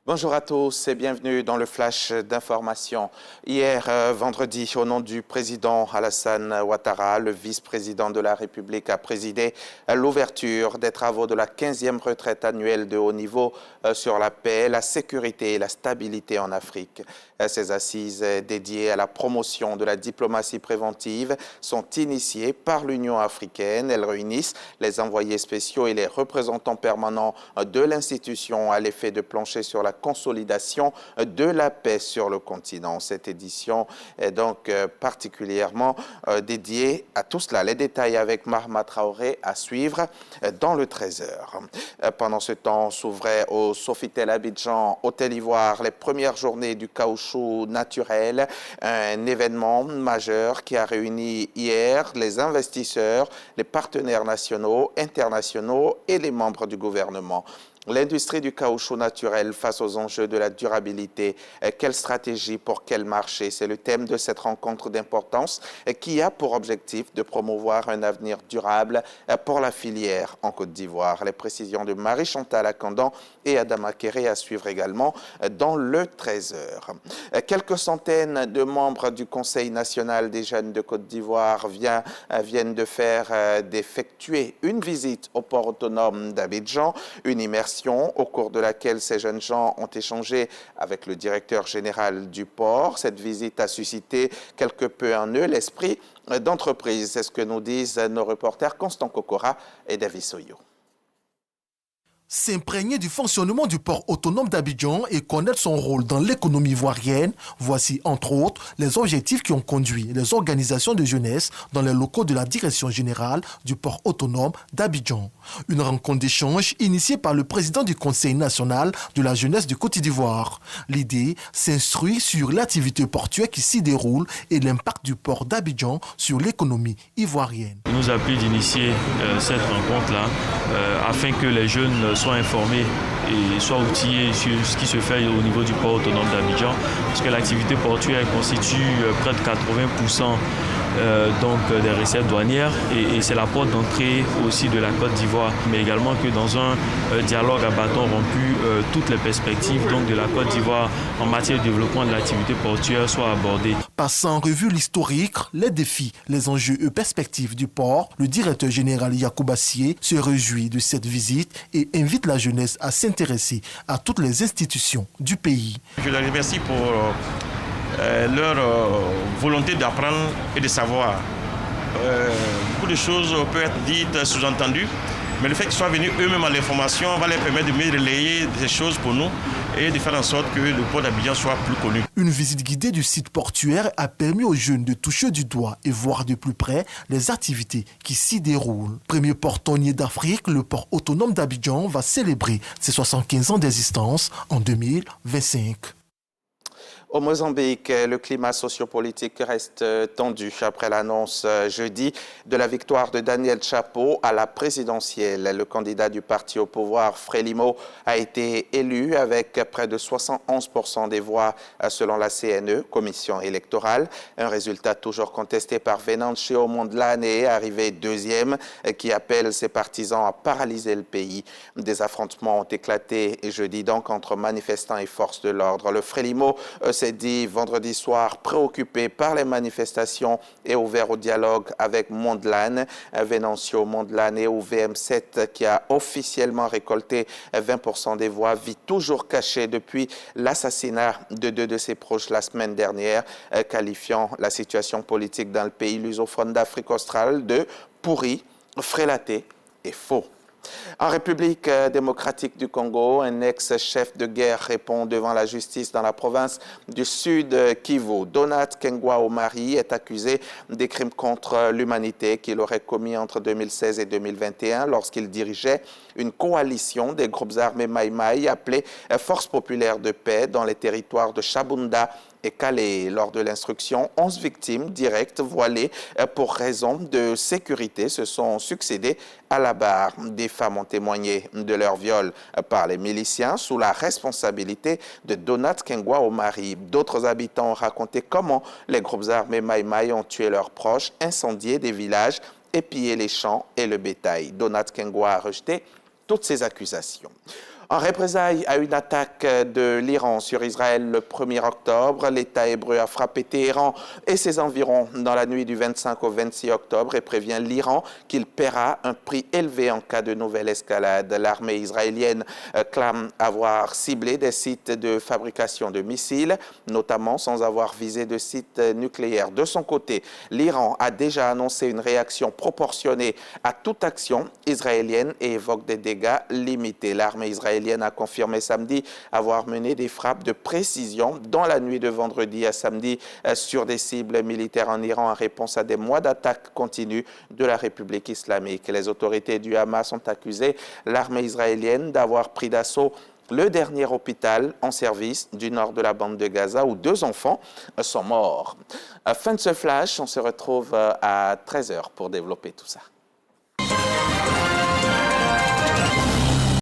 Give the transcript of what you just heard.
Bonjour à tous et bienvenue dans le flash d'information. Hier, vendredi, au nom du président Alassane Ouattara, le vice-président de la République a présidé l'ouverture des travaux de la 15e retraite annuelle de haut niveau sur la paix, la sécurité et la stabilité en Afrique. Ces assises dédiées à la promotion de la diplomatie préventive sont initiées par l'Union africaine. Elles réunissent les envoyés spéciaux et les représentants permanents de l'institution à l'effet de plancher sur la consolidation de la paix sur le continent. Cette édition est donc particulièrement dédiée à tout cela. Les détails avec Mahma Traoré à suivre dans le 13h. Pendant ce temps, s'ouvrait au Sofitel Abidjan, Hôtel Ivoire, les premières journées du caoutchouc naturel, un événement majeur qui a réuni hier les investisseurs, les partenaires nationaux, internationaux et les membres du gouvernement. L'industrie du caoutchouc naturel face aux enjeux de la durabilité, quelle stratégie pour quel marché? C'est le thème de cette rencontre d'importance qui a pour objectif de promouvoir un avenir durable pour la filière en Côte d'Ivoire. Les précisions de Marie-Chantal Akandan et Adama Kéré à suivre également dans le 13h. Quelques centaines de membres du Conseil national des jeunes de Côte d'Ivoire viennent d'effectuer une visite au port autonome d'Abidjan, une immersion au cours de laquelle ces jeunes gens ont échangé avec le directeur général du port. Cette visite a suscité quelque peu en eux l'esprit d'entreprise. C'est ce que nous disent nos reporters Constant Kokora et David Soyo. S'imprégner du fonctionnement du port autonome d'Abidjan et connaître son rôle dans l'économie ivoirienne, voici entre autres les objectifs qui ont conduit les organisations de jeunesse dans les locaux de la direction générale du port autonome d'Abidjan. Une rencontre d'échange initiée par le président du Conseil national de la jeunesse de Côte d'Ivoire. L'idée s'instruit sur l'activité portuaire qui s'y déroule et l'impact du port d'Abidjan sur l'économie ivoirienne. Il nous a plu d'initier cette rencontre-là afin que les jeunes soient informés et soient outillés sur ce qui se fait au niveau du port autonome d'Abidjan, parce que l'activité portuaire constitue près de 80% donc des recettes douanières et c'est la porte d'entrée aussi de la Côte d'Ivoire, mais également que dans un dialogue à bâton rompu, toutes les perspectives donc de la Côte d'Ivoire en matière de développement de l'activité portuaire soient abordées. Passant en revue l'historique, les défis, les enjeux et perspectives du port, le directeur général Yacoub Assier se réjouit de cette visite et invite la jeunesse à s'intéresser à toutes les institutions du pays. Je les remercie pour leur volonté d'apprendre et de savoir. Beaucoup de choses peuvent être dites, sous-entendues, mais le fait qu'ils soient venus eux-mêmes à l'information va leur permettre de mieux relayer des choses pour nous et de faire en sorte que le port d'Abidjan soit plus connu. Une visite guidée du site portuaire a permis aux jeunes de toucher du doigt et voir de plus près les activités qui s'y déroulent. Premier portonnier d'Afrique, le port autonome d'Abidjan va célébrer ses 75 ans d'existence en 2025. Au Mozambique, le climat sociopolitique reste tendu après l'annonce jeudi de la victoire de Daniel Chapo à la présidentielle. Le candidat du parti au pouvoir, Frelimo, a été élu avec près de 71% des voix selon la CNE, Commission électorale. Un résultat toujours contesté par Venancio Mondlane, arrivé deuxième, qui appelle ses partisans à paralyser le pays. Des affrontements ont éclaté jeudi donc entre manifestants et forces de l'ordre. Le Frelimo s'est dit vendredi soir préoccupé par les manifestations et ouvert au dialogue avec Mondlane. Venancio Mondlane ou VM7 qui a officiellement récolté 20% des voix vit toujours caché depuis l'assassinat de deux de ses proches la semaine dernière, qualifiant la situation politique dans le pays lusophone d'Afrique australe de pourri, frélaté et faux. En République démocratique du Congo, un ex-chef de guerre répond devant la justice dans la province du Sud Kivu. Donat Kengwa Omari est accusé des crimes contre l'humanité qu'il aurait commis entre 2016 et 2021 lorsqu'il dirigeait une coalition des groupes armés Maï-Maï appelée Force populaire de paix dans les territoires de Chabunda et Calais. Lors de l'instruction, 11 victimes directes voilées pour raison de sécurité se sont succédées à la barre. Des femmes ont témoigné de leur viol par les miliciens sous la responsabilité de Donat Kengwa Omari. D'autres habitants ont raconté comment les groupes armés Maï-Maï ont tué leurs proches, incendié des villages et pillé les champs et le bétail. Donat Kengwa a rejeté toutes ces accusations. En représailles à une attaque de l'Iran sur Israël le 1er octobre, l'État hébreu a frappé Téhéran et ses environs dans la nuit du 25 au 26 octobre et prévient l'Iran qu'il paiera un prix élevé en cas de nouvelle escalade. L'armée israélienne clame avoir ciblé des sites de fabrication de missiles, notamment sans avoir visé de sites nucléaires. De son côté, l'Iran a déjà annoncé une réaction proportionnée à toute action israélienne et évoque des dégâts limités. L'armée israélienne a confirmé samedi avoir mené des frappes de précision dans la nuit de vendredi à samedi sur des cibles militaires en Iran en réponse à des mois d'attaques continues de la République islamique. Les autorités du Hamas ont accusé l'armée israélienne d'avoir pris d'assaut le dernier hôpital en service du nord de la bande de Gaza où 2 enfants sont morts. Fin de ce flash, on se retrouve à 13h pour développer tout ça.